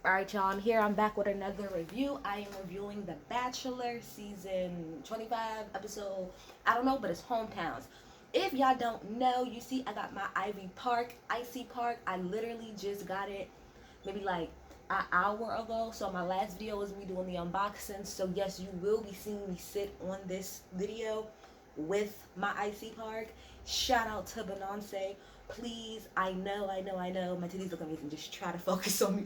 Alright, y'all, I'm here. I'm back with another review. I am reviewing The Bachelor season 25 episode. I don't know, but it's Hometowns. If y'all don't know, you see, I got my Icy Park. I literally just got it maybe like an hour ago. So my last video was me doing the unboxing. So yes, you will be seeing me sit on this video with my Icy Park. Shout out to Beyonce. Please, I know. My titties look amazing. Just try to focus on me.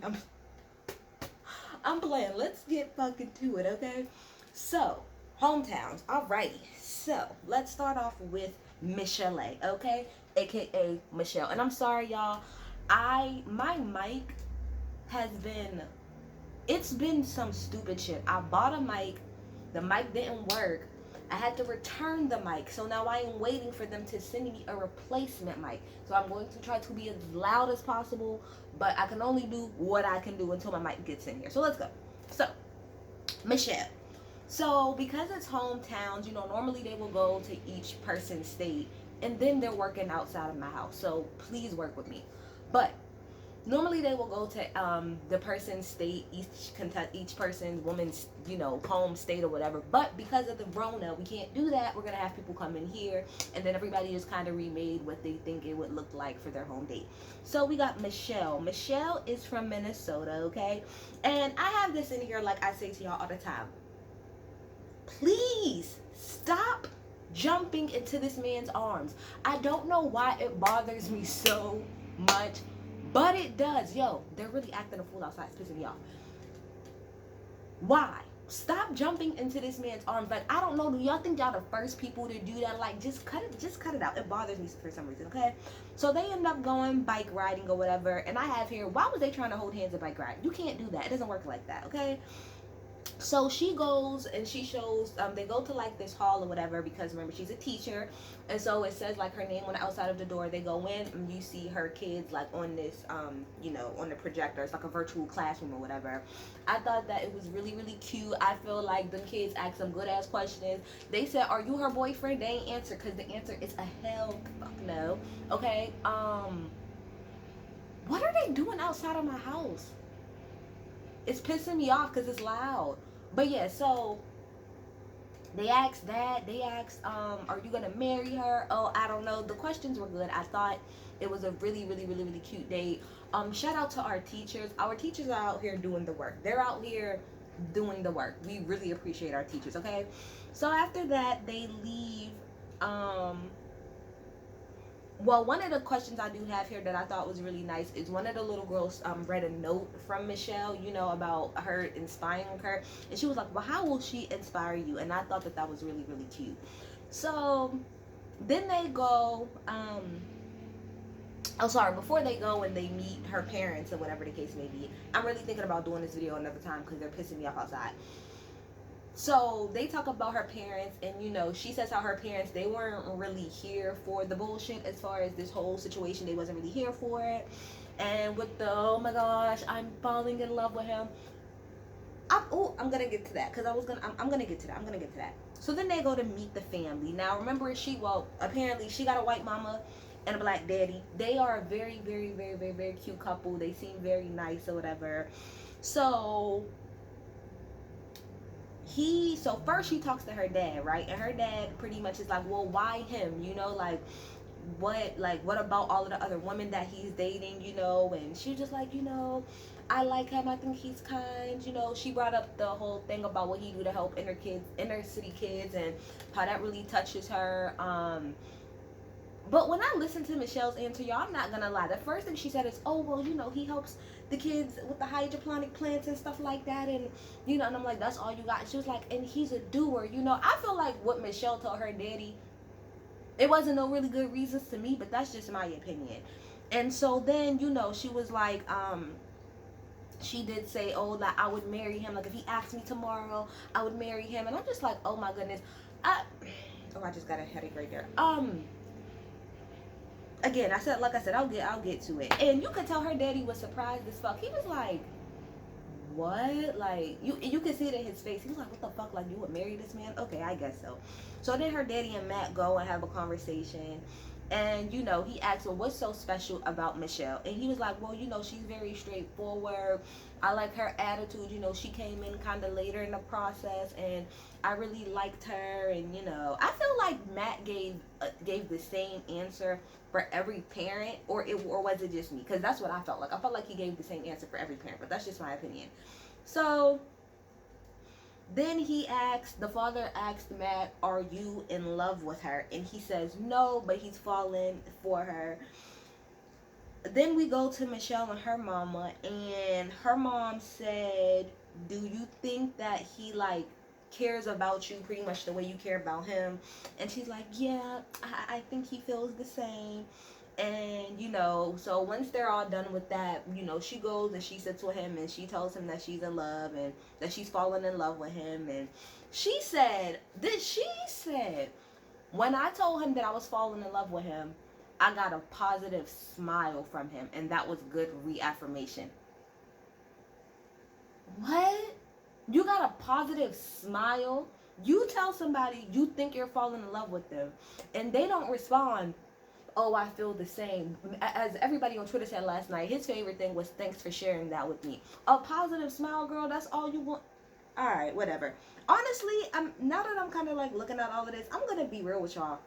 I'm playing. Let's get fucking to it, okay? So, Hometowns. Alrighty. So, let's start off with Michelle, okay? AKA Michelle. And I'm sorry, y'all. My mic has been, it's been some stupid shit. I bought a mic. The mic didn't work. I had to return the mic. So now I am waiting for them to send me a replacement mic. So I'm going to try to be as loud as possible, but I can only do what I can do until my mic gets in here. So let's go. So, Michelle. So because it's hometowns, normally they will go to each person's state and then they're working outside of my house. So please work with me. But normally they will go to the person's state, each person's woman's home state or whatever. But because of the Rona, we can't do that. We're gonna have people come in here, and then everybody just kind of remade what they think it would look like for their home date. So we got Michelle. Michelle is from Minnesota, okay? And I have this in here, like I say to y'all all the time. Please stop jumping into this man's arms. I don't know why it bothers me so much, but it does. Yo, they're really acting a fool outside. It's pissing me off. Why? Stop jumping into this man's arms. Like, I don't know. Do y'all think y'all the first people to do that? Like, just cut it out. It bothers me for some reason, okay? So they end up going bike riding or whatever. And I have here, why was they trying to hold hands at bike ride? You can't do that. It doesn't work like that, okay? So she goes and she shows, they go to like this hall or whatever, because remember, she's a teacher, and so it says like her name on the outside of the door. They go in and you see her kids like on this on the projector. It's like a virtual classroom or whatever. I thought that it was really, really cute. I feel like the kids asked some good ass questions. They said, are you her boyfriend? They ain't answer, because the answer is a hell fuck no. Okay, what are they doing outside of my house? It's pissing me off because it's loud. But yeah, so they asked that. They asked, are you gonna marry her? Oh, I don't know. The questions were good. I thought it was a really, really, really, really cute date. Shout out to our teachers. Our teachers are out here doing the work. They're out here doing the work. We really appreciate our teachers, okay? So after that, they leave. Well, one of the questions I do have here that I thought was really nice is one of the little girls read a note from Michelle, about her inspiring her. And she was like, well, how will she inspire you? And I thought that that was really, really cute. So then they go, before they go and they meet her parents or whatever the case may be. I'm really thinking about doing this video another time because they're pissing me off outside. So they talk about her parents, and she says how her parents, they weren't really here for the bullshit as far as this whole situation. They wasn't really here for it. And with the, oh my gosh, I'm falling in love with him. I'm gonna get to that, because I'm gonna get to that. So then they go to meet the family. Now remember, apparently she got a white mama and a black daddy. They are a very, very, very, very, very cute couple. They seem very nice or whatever. So first she talks to her dad, right? And her dad pretty much is like, well, why him? What about all of the other women that he's dating, And she's just like, I like him. I think he's kind. She brought up the whole thing about what he do to help inner city kids, and how that really touches her. But when I listened to Michelle's answer, y'all, I'm not gonna lie. The first thing she said is, oh, well, he helps the kids with the hydroponic plants and stuff like that. And, and I'm like, that's all you got? And she was like, and he's a doer. I feel like what Michelle told her daddy, it wasn't no really good reasons to me, but that's just my opinion. And so then, she was like, she did say, oh, like, I would marry him. Like, if he asked me tomorrow, I would marry him. And I'm just like, oh my goodness. I just got a headache right there. Again, like I said, I'll get to it. And you could tell her daddy was surprised as fuck. He was like, what? Like, you could see it in his face. He was like, what the fuck? Like, you would marry this man? Okay, I guess so. So then her daddy and Matt go and have a conversation. And, you know, he asked, well, what's so special about Michelle? And he was like, well, you know, she's very straightforward. I like her attitude. You know, she came in kind of later in the process, and I really liked her. And, you know, I feel like Matt gave the same answer for every parent, or was it just me? Because that's what I felt like. I felt like he gave the same answer for every parent, but that's just my opinion. So then the father asked Matt, are you in love with her? And he says no, but he's fallen for her. Then we go to Michelle and her mama, and her mom said, do you think that he, like, cares about you pretty much the way you care about him? And she's like, yeah, I think he feels the same. And, you know, so once they're all done with that, you know, she goes and she sits with him and she tells him that she's in love and that she's fallen in love with him. And she said, when I told him that I was falling in love with him, I got a positive smile from him, and that was good reaffirmation. What? You got a positive smile? You tell somebody you think you're falling in love with them, and they don't respond, oh, I feel the same. As everybody on Twitter said last night, his favorite thing was, thanks for sharing that with me. A positive smile, girl, that's all you want. All right, whatever. Honestly, now that I'm kind of like looking at all of this, I'm going to be real with y'all.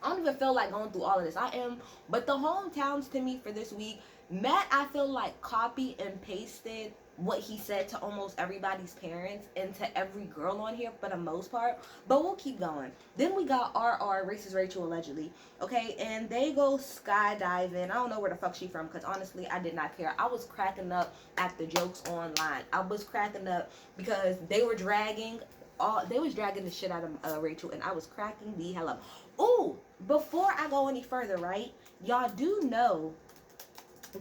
I don't even feel like going through all of this. I am. But the hometowns to me for this week, Matt, I feel like copy and pasted what he said to almost everybody's parents and to every girl on here for the most part. But we'll keep going. Then we got RR, racist Rachel allegedly. Okay, and they go skydiving. I don't know where the fuck she from, because honestly, I did not care. I was cracking up at the jokes online. I was cracking up because they was dragging the shit out of Rachel, and I was cracking the hell up. Ooh, before I go any further, right? Y'all do know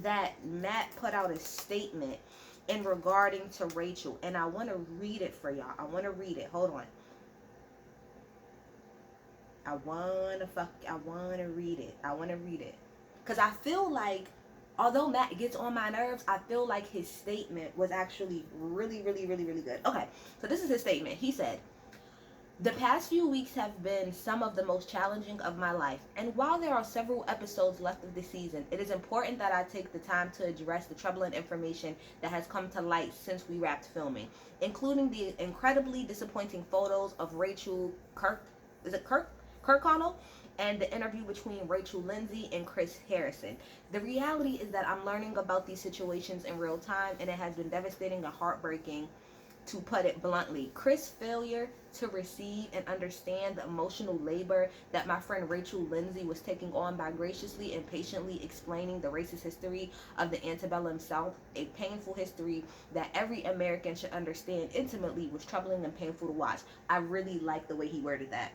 that Matt put out a statement in regarding to Rachel, and I want to read it for y'all. I want to read it. Hold on. I want to read it. I want to read it. Because I feel like, although Matt gets on my nerves, I feel like his statement was actually really, really, really, really good. Okay, so this is his statement. He said, the past few weeks have been some of the most challenging of my life, and while there are several episodes left of the season, it is important that I take the time to address the troubling information that has come to light since we wrapped filming, including the incredibly disappointing photos of Rachel Kirkconnell and the interview between Rachel Lindsay and Chris Harrison. The reality is that I'm learning about these situations in real time, and it has been devastating and heartbreaking, to put it bluntly. Chris' failure to receive and understand the emotional labor that my friend Rachel Lindsay was taking on by graciously and patiently explaining the racist history of the antebellum South, a painful history that every American should understand intimately, was troubling and painful to watch. I really like the way he worded that.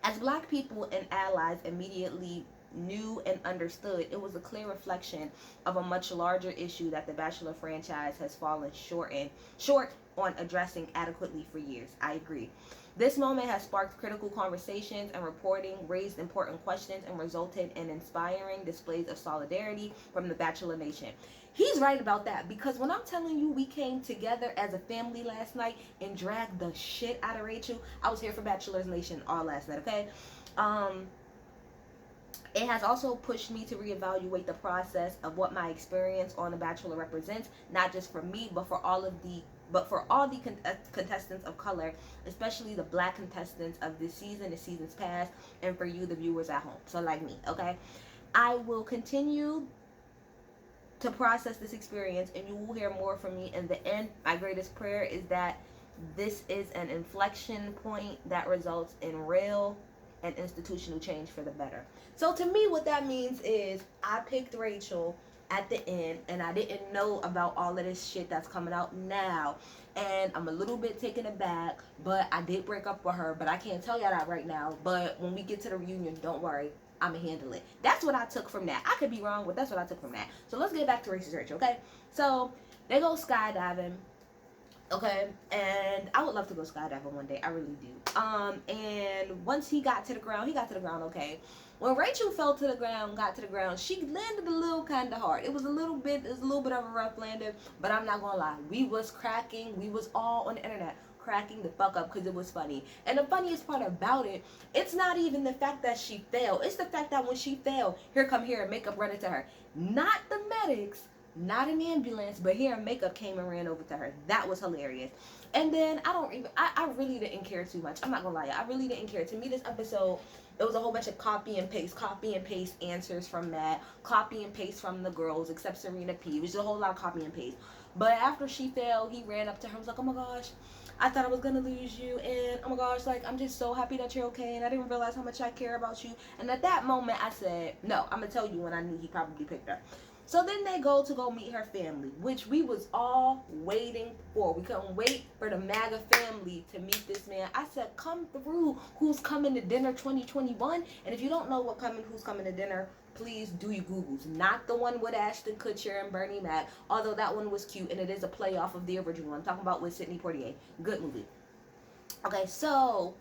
As Black people and allies immediately knew and understood, it was a clear reflection of a much larger issue that the Bachelor franchise has fallen short on addressing adequately for years. I agree. This moment has sparked critical conversations and reporting, raised important questions, and resulted in inspiring displays of solidarity from the Bachelor Nation. He's right about that, because when I'm telling you we came together as a family last night and dragged the shit out of Rachel, I was here for Bachelor's Nation all last night, okay? It has also pushed me to reevaluate the process of what my experience on The Bachelor represents, not just for me, but for all the contestants of color, especially the Black contestants of this season, the seasons past, and for you, the viewers at home. So like me, okay? I will continue to process this experience, and you will hear more from me in the end. My greatest prayer is that this is an inflection point that results in real and institutional change for the better. So to me, what that means is I picked Rachel at the end, and I didn't know about all of this shit that's coming out now, and I'm a little bit taken aback, but I did break up with her, but I can't tell y'all that right now. But when we get to the reunion, don't worry, I'ma handle it. That's what I took from that. I could be wrong, but that's what I took from that. So let's get back to racist Rachel, okay? So they go skydiving. Okay, and I would love to go skydiving one day. I really do. And once he got to the ground, okay. When Rachel got to the ground, she landed a little kind of hard. It was a little bit of a rough landing, but I'm not gonna lie. We was cracking. We was all on the internet. cracking the fuck up because it was funny. And the funniest part about it, it's not even the fact that she fell. It's the fact that when she fell, here come hair and makeup running to her. Not the medics, not an ambulance, but hair and makeup came and ran over to her. That was hilarious. And then I really didn't care too much. I'm not gonna lie, I really didn't care. To me, this episode, it was a whole bunch of copy and paste answers from Matt, copy and paste from the girls, except Serena P. It was a whole lot of copy and paste. But after she fell, he ran up to her and was like, oh my gosh, I thought I was gonna lose you, and oh my gosh, like, I'm just so happy that you're okay, and I didn't realize how much I care about you. And at that moment, I said, no, I'm gonna tell you when I knew he probably picked her. So then they go meet her family, which we was all waiting for. We couldn't wait for the MAGA family to meet this man. I said, come through. Who's coming to dinner 2021? And if you don't know who's coming to dinner, please do your Googles. Not the one with Ashton Kutcher and Bernie Mac, although that one was cute and it is a play off of the original. I'm talking about with Sidney Poitier. Good movie. Okay, so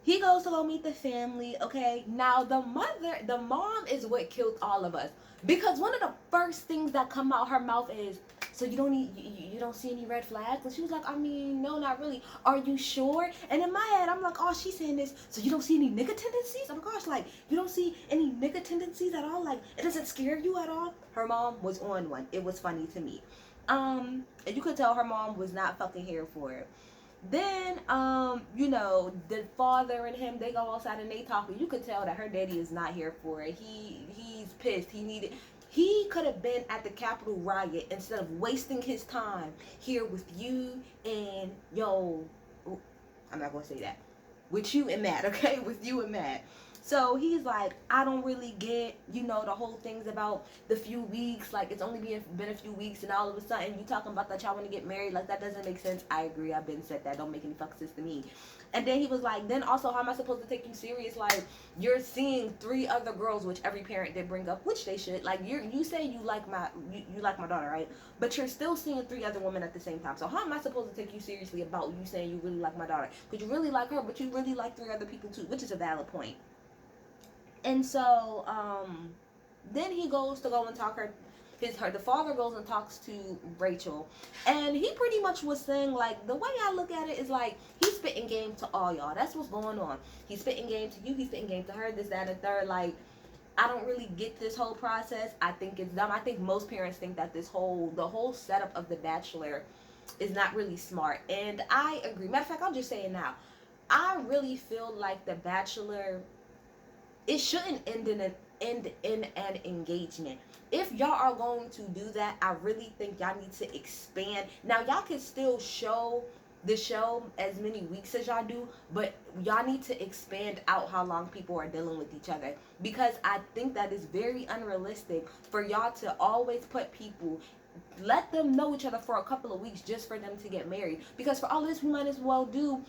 he goes to go meet the family, okay? Now, the mom is what killed all of us. Because one of the first things that come out her mouth is, so you don't see any red flags? And she was like, I mean, no, not really. Are you sure? And in my head, I'm like, oh, she's saying this, so you don't see any nigga tendencies? Oh my gosh, like, you don't see any nigga tendencies at all? Like, it doesn't scare you at all? Her mom was on one. It was funny to me. And you could tell her mom was not fucking here for it. Then, the father and him, they go outside and they talk. And you could tell that her daddy is not here for it. He's pissed. He could have been at the Capitol riot instead of wasting his time here with you and, I'm not going to say that. With you and Matt, okay? With you and Matt. So he's like, I don't really get, the whole things about the few weeks. Like, it's only been a few weeks, and all of a sudden you talking about that y'all want to get married. Like, that doesn't make sense. I agree. I've been said that. Don't make any fucking sense to me. And then he was like, then also, how am I supposed to take you serious? Like, you're seeing 3 other girls, which every parent did bring up, which they should. Like, you say you like my daughter, right? But you're still seeing 3 other women at the same time. So how am I supposed to take you seriously about you saying you really like my daughter? Because you really like her, but you really like 3 other people too, which is a valid point. And so, then he goes to go and talk the father goes and talks to Rachel, and he pretty much was saying, like, the way I look at it is like, he's spitting game to all y'all. That's what's going on. He's spitting game to you, he's spitting game to her, this, that, and the third. Like, I don't really get this whole process. I think it's dumb. I think most parents think that the whole setup of The Bachelor is not really smart. And I agree. Matter of fact, I'll just say it now. I really feel like The Bachelor, it shouldn't end in an engagement. If y'all are going to do that, I really think y'all need to expand. Now, y'all can still show the show as many weeks as y'all do, but y'all need to expand out how long people are dealing with each other, because I think that is very unrealistic for y'all to always put people, let them know each other for a couple of weeks just for them to get married. Because for all this, we might as well do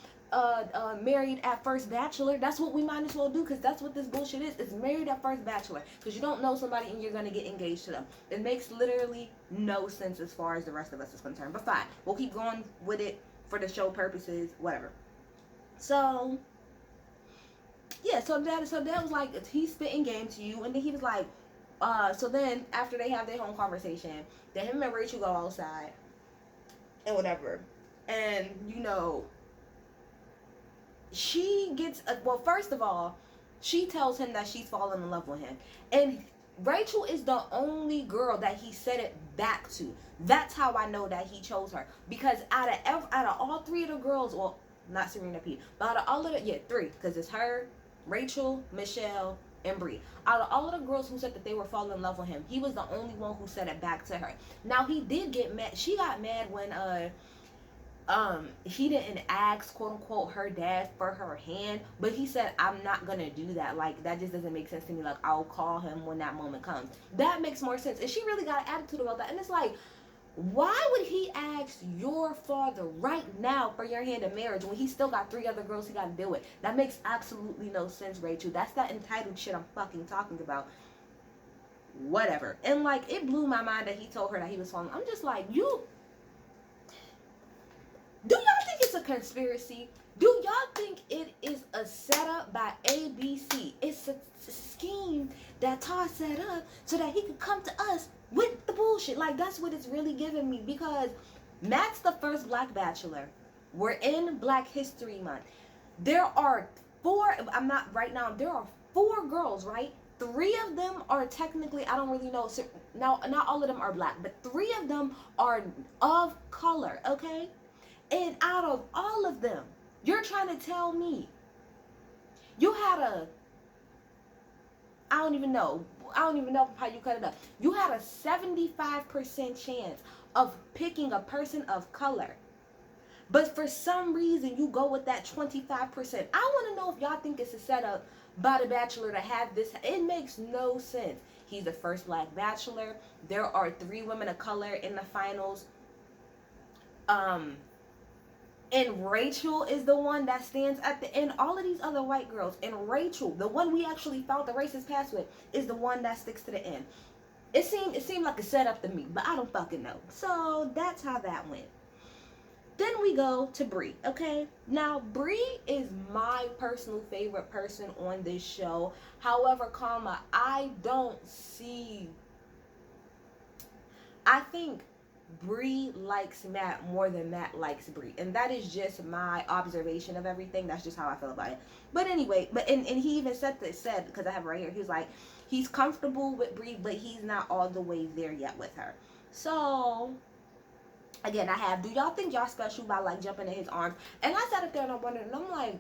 Married at First Bachelor. That's what we might as well do, because that's what this bullshit is. It's Married at First Bachelor, because you don't know somebody and you're going to get engaged to them. It makes literally no sense as far as the rest of us is concerned. But fine, we'll keep going with it for the show purposes, whatever. So yeah, so dad was like, he's spitting game to you, and then he was like, so then after they have their home conversation, then him and Rachel go outside and whatever, and she gets, well, first of all, she tells him that she's fallen in love with him. And Rachel is the only girl that he said it back to. That's how I know that he chose her. Because out of all 3 of the girls, well, not Serena P, but out of all of the, 3, because it's her, Rachel, Michelle, and Bree. Out of all of the girls who said that they were falling in love with him, he was the only one who said it back to her. Now, he did get mad. She got mad when, he didn't ask, quote unquote, her dad for her hand, but he said, I'm not gonna do that. Like, that just doesn't make sense to me. Like, I'll call him when that moment comes. That makes more sense. And she really got an attitude about that. And it's like, why would he ask your father right now for your hand in marriage when he still got 3 other girls he got to deal with? That makes absolutely no sense, Rachel. That's that entitled shit I'm fucking talking about. Whatever. And like, it blew my mind that he told her that he was falling. I'm just like, do y'all think it's a conspiracy? Do y'all think it is a setup by ABC? It's a scheme that Todd set up so that he could come to us with the bullshit. Like, that's what it's really giving me. Because Matt's the first black bachelor. We're in Black History Month. There are four, I'm not right now, there are four girls, right? Three of them are technically, I don't really know. So now, not all of them are black, but three of them are of color, okay? And out of all of them, you're trying to tell me you had a, I don't even know. I don't even know how you cut it up. You had a 75% chance of picking a person of color. But for some reason, you go with that 25%. I want to know if y'all think it's a setup by the Bachelor to have this. It makes no sense. He's the first black Bachelor. There are three women of color in the finals. Um, and Rachel is the one that stands at the end. All of these other white girls, and Rachel, the one we actually found the racist past with, is the one that sticks to the end. It seemed like a setup to me, but I don't fucking know. So that's how that went. Then we go to Bree, okay? Now, Bree is my personal favorite person on this show. However, I don't see... I think Bree likes Matt more than Matt likes Bree. And that is just my observation of everything. That's just how I feel about it. But anyway, and he even said, because I have it right here, he was like, he's comfortable with Bree, but he's not all the way there yet with her. So... again, do y'all think y'all special by like jumping in his arms? And I sat up there and I wondered, and I'm like,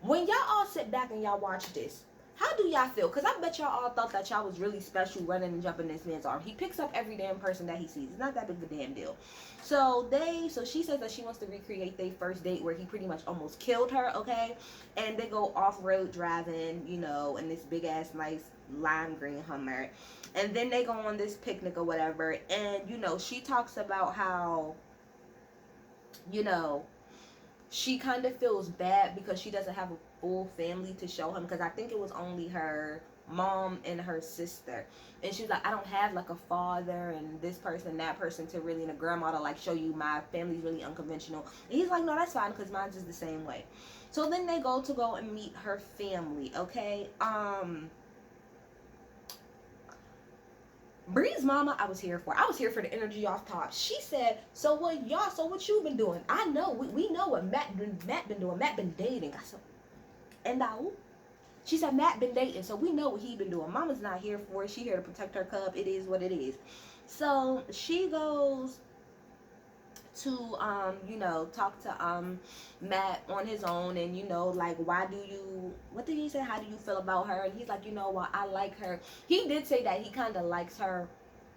when y'all all sit back and y'all watch this, how do y'all feel? Because I bet y'all all thought that y'all was really special running and jumping in this man's arm. He picks up every damn person that he sees. It's not that big of a damn deal. So she says that she wants to recreate their first date where he pretty much almost killed her, okay? And they go off-road driving, you know, in this big-ass nice lime green Hummer. And then they go on this picnic or whatever. And, you know, she talks about how, you know, she kind of feels bad because she doesn't have a full family to show him, because I think it was only her mom and her sister, and she's like, I don't have like a father and this person, that person to really, and a grandma to like show you my family's really unconventional. And he's like, no, that's fine, because mine's just the same way. So then they go and meet her family, okay? Bree's mama, I was here for. I was here for the energy off top. She said, so what you been doing? I know, we know what Matt been doing. Matt been dating. I said, and now? She said, Matt been dating, so we know what he been doing. Mama's not here for it. She here to protect her cub. It is what it is. So she goes to you know, talk to Matt on his own, and you know, like, what did he say, how do you feel about her? And he's like, you know what, I like her. He did say that he kind of likes her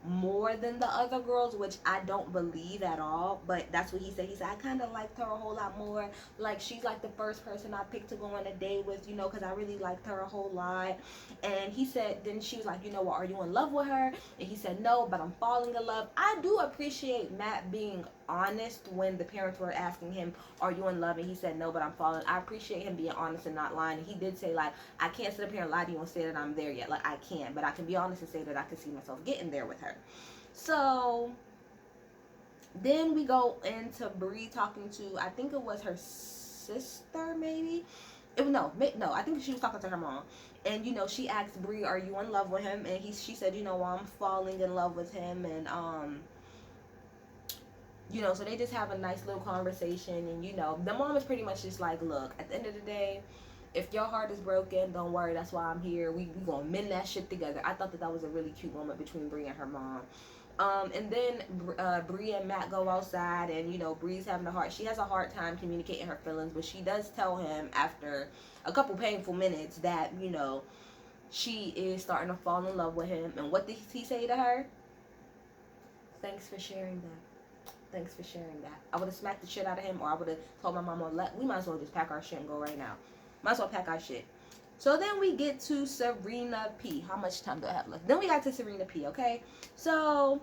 more than the other girls, which I don't believe at all, but that's what he said. He said, I kind of liked her a whole lot more. Like, she's like the first person I picked to go on a date with, you know, because I really liked her a whole lot. And he said, then she was like, you know what, are you in love with her? And he said, no, but I'm falling in love. I do appreciate Matt being honest when the parents were asking him, are you in love? And he said, no, but I'm falling. I appreciate him being honest and not lying. And he did say, like, I can't sit up here and lie to you and say that I'm there yet. Like, I can't, but I can be honest and say that I can see myself getting there with her. So then we go into Bree talking to, I think it was her sister, maybe. No, I think she was talking to her mom. And, you know, she asked Bree, are you in love with him? And she said, you know, well, I'm falling in love with him. And, you know, so they just have a nice little conversation. And, you know, the mom is pretty much just like, look, at the end of the day, if your heart is broken, don't worry, that's why I'm here. We gonna mend that shit together. I thought that was a really cute moment between Bree and her mom. And then Bree and Matt go outside, and, you know, Bree's having she has a hard time communicating her feelings, but she does tell him after a couple painful minutes that, you know, she is starting to fall in love with him. And what did he say to her? Thanks for sharing that. Thanks for sharing that. I would have smacked the shit out of him, or I would have told my mama, we might as well just pack our shit and go right now. Might as well pack our shit. So then we get to Serena P. How much time do I have left? Then we got to Serena P, okay? So,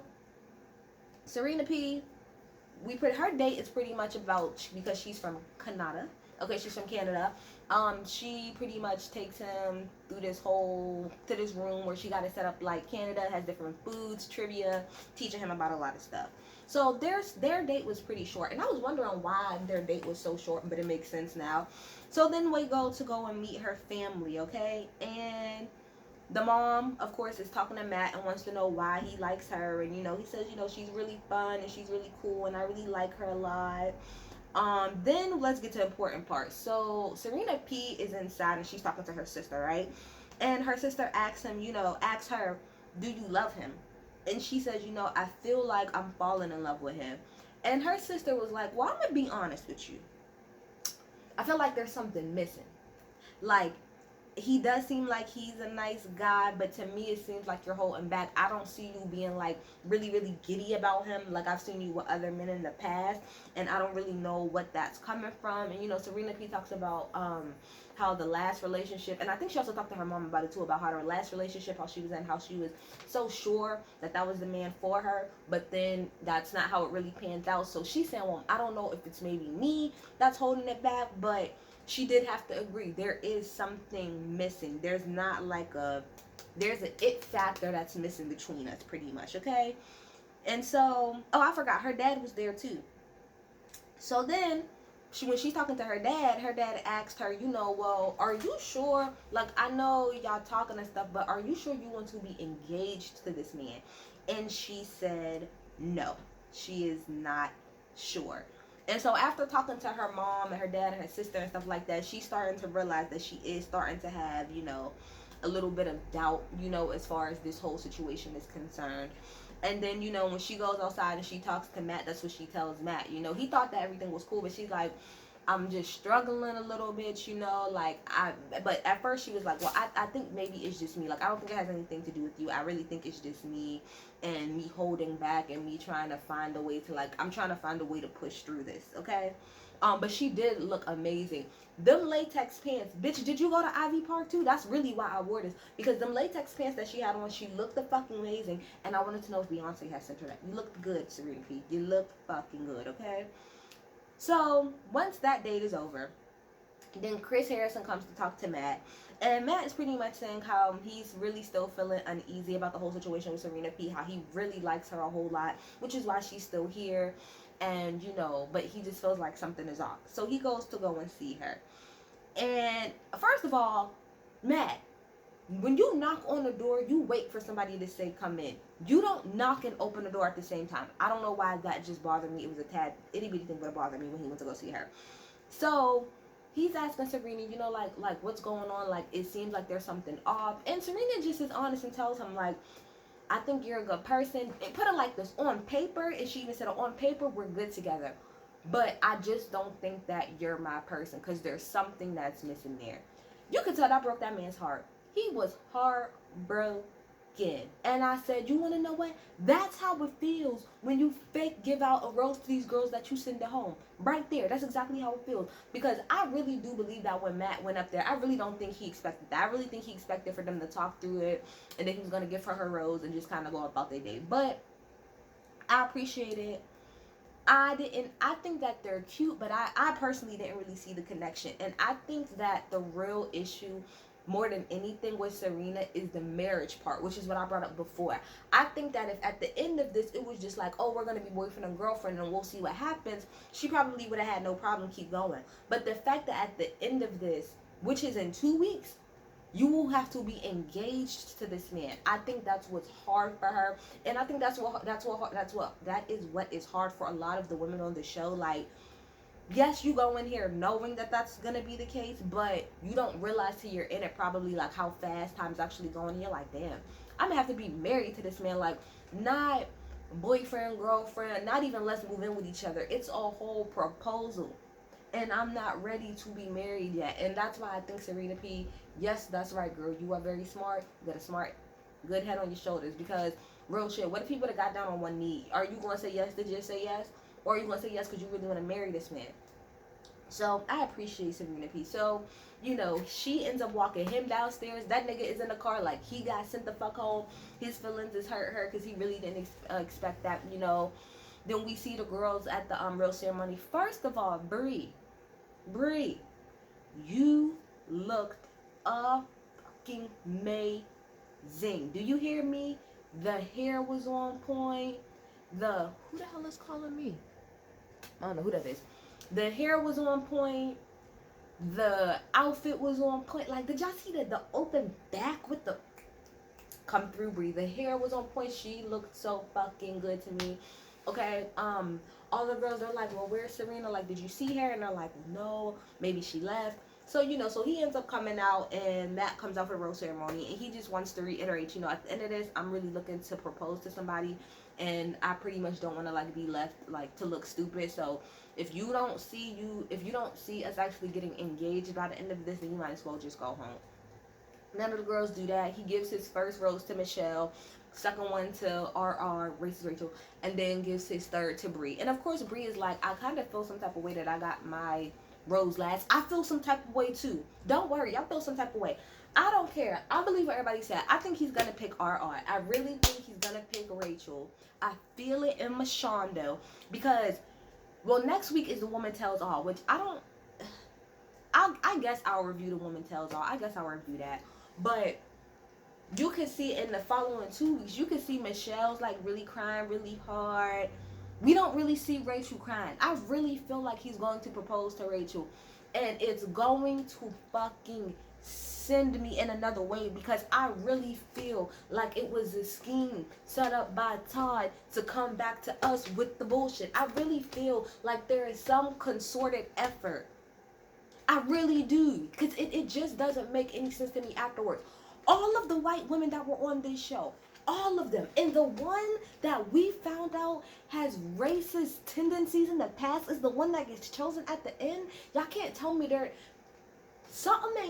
Serena P, her date is pretty much about, because she's from Canada. Okay, she's from Canada. She pretty much takes him through to this room where she got it set up like Canada has different foods, trivia, teaching him about a lot of stuff. So their date was pretty short, and I was wondering why their date was so short, but it makes sense now. So then we go and meet her family, okay? And the mom, of course, is talking to Matt and wants to know why he likes her. And, you know, he says, you know, she's really fun and she's really cool and I really like her a lot. Then let's get to the important part. So Serena P is inside and she's talking to her sister, right? And her sister asks him, asks her, do you love him? And she says, I feel like I'm falling in love with him. And her sister was like, well, I'm gonna be honest with you. I feel like there's something missing. Like, he does seem like he's a nice guy, but to me it seems like you're holding back. I don't see you being like really, really giddy about him like I've seen you with other men in the past, and I don't really know what that's coming from. And Serena P talks about how the last relationship, and I think she also talked to her mom about it too, about how her last relationship, how she was in, how she was so sure that that was the man for her, but then that's not how it really pans out. So she's saying, well, I don't know if it's maybe me that's holding it back, but she did have to agree there is something missing. There's not like there's an it factor that's missing between us, pretty much. Okay. And so, oh, I forgot, her dad was there too. So then when she's talking to her dad asked her, well, are you sure, like, I know y'all talking and stuff, but are you sure you want to be engaged to this man? And she said no, she is not sure. And so after talking to her mom and her dad and her sister and stuff like that, she's starting to realize that she is starting to have, a little bit of doubt, as far as this whole situation is concerned. And then, when she goes outside and she talks to Matt, that's what she tells Matt. He thought that everything was cool, but she's like, I'm just struggling a little bit, but at first she was like, well, I think maybe it's just me. Like, I don't think it has anything to do with you. I really think it's just me and me holding back and me trying to find a way to, like, I'm trying to find a way to push through this, okay? But she did look amazing. Them latex pants, bitch, did you go to Ivy Park too? That's really why I wore this. Because them latex pants that she had on, she looked the fucking amazing. And I wanted to know if Beyonce had sent her that. You looked good, Serena P. You looked fucking good, okay? So, once that date is over, then Chris Harrison comes to talk to Matt. And Matt is pretty much saying how he's really still feeling uneasy about the whole situation with Serena P. How he really likes her a whole lot, which is why she's still here. And, but he just feels like something is off. So he goes to go and see her. And first of all, Matt, when you knock on the door, you wait for somebody to say come in. You don't knock and open the door at the same time. I don't know why that just bothered me. It was a tad itty bitty thing that bothered me when he went to go see her. So he's asking Serena, like what's going on? Like, it seems like there's something off. And Serena just is honest and tells him, like, I think you're a good person. And put it like this, on paper, and she even said, on paper, we're good together. But I just don't think that you're my person, because there's something that's missing there. You could tell that broke that man's heart. He was heartbroken. And I said, you want to know what? That's how it feels when you fake give out a rose to these girls that you send at home. Right there. That's exactly how it feels. Because I really do believe that when Matt went up there, I really don't think he expected that. I really think he expected for them to talk through it, and then he was going to give her her rose and just kind of go about their day. But I appreciate it. I think that they're cute, but I personally didn't really see the connection. And I think that the real issue, more than anything, with Serena is the marriage part, which is what I brought up before. I think that if at the end of this it was just like, oh, we're going to be boyfriend and girlfriend and we'll see what happens, she probably would have had no problem keep going. But the fact that at the end of this, which is in 2 weeks, you will have to be engaged to this man. I think that's what's hard for her, and I think that is what is hard for a lot of the women on the show. Like, yes, you go in here knowing that that's gonna be the case, but you don't realize till you're in it probably, like, how fast time's actually going. And you're like, damn, I'm gonna have to be married to this man. Like, not boyfriend, girlfriend, not even let's move in with each other. It's a whole proposal. And I'm not ready to be married yet. And that's why I think Serena P, yes, that's right, girl. You are very smart. You got a smart, good head on your shoulders. Because, real shit, what if he would have got down on one knee? Are you going to say yes to just say yes? Or are you going to say yes because you really want to marry this man? So, I appreciate Serena P. So, she ends up walking him downstairs. That nigga is in the car like he got sent the fuck home. His feelings is hurt her because he really didn't expect that, Then we see the girls at the real ceremony. First of all, Bree, you looked fucking amazing. Do you hear me? The hair was on point. Who the hell is calling me? I don't know who that is. The hair was on point. The outfit was on point. Like, did y'all see the open back with the come through, Bree? The hair was on point. She looked so fucking good to me. Okay, all the girls are like, well, where's Serena? Like, did you see her? And they're like, no, maybe she left. So, so he ends up coming out, and Matt comes out for the rose ceremony, and he just wants to reiterate, at the end of this, I'm really looking to propose to somebody, and I pretty much don't want to, like, be left, like, to look stupid. So if you don't see us actually getting engaged by the end of this, then you might as well just go home. None of the girls do that. He gives his first rose to Michelle, second one to RR, races Rachel, and then gives his third to Bree. And of course, Bree is like, I kind of feel some type of way that I got my rose last. I feel some type of way too. Don't worry, y'all feel some type of way. I don't care. I believe what everybody said. I think he's gonna pick RR. I really think he's gonna pick Rachel. I feel it in Mashando because, well, next week is the Woman Tells All, which I don't. I guess I'll review the Woman Tells All. I guess I'll review that. But you can see in the following 2 weeks, you can see Michelle's like really crying really hard. We don't really see Rachel crying. I really feel like he's going to propose to Rachel. And it's going to fucking send me in another way because I really feel like it was a scheme set up by Todd to come back to us with the bullshit. I really feel like there is some concerted effort. I really do. Because it just doesn't make any sense to me afterwards. All of the white women that were on this show, all of them, and the one that we found out has racist tendencies in the past is the one that gets chosen at the end. Y'all can't tell me something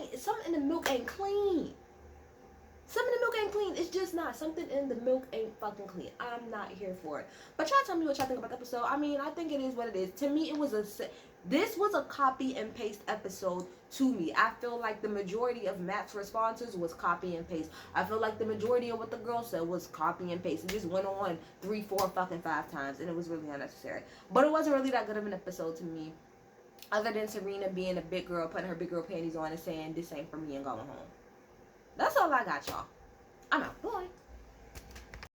in the milk ain't clean. Something in the milk ain't clean. It's just not. Something in the milk ain't fucking clean. I'm not here for it. But y'all tell me what y'all think about the episode. I mean, I think it is what it is. To me, this was a copy and paste episode to me. I feel like the majority of Matt's responses was copy and paste. I feel like the majority of what the girl said was copy and paste. It just went on 3, 4, fucking 5 times, and it was really unnecessary. But it wasn't really that good of an episode to me, other than Serena being a big girl, putting her big girl panties on and saying, this ain't for me, and going home. That's all I got, y'all. I'm out. Bye.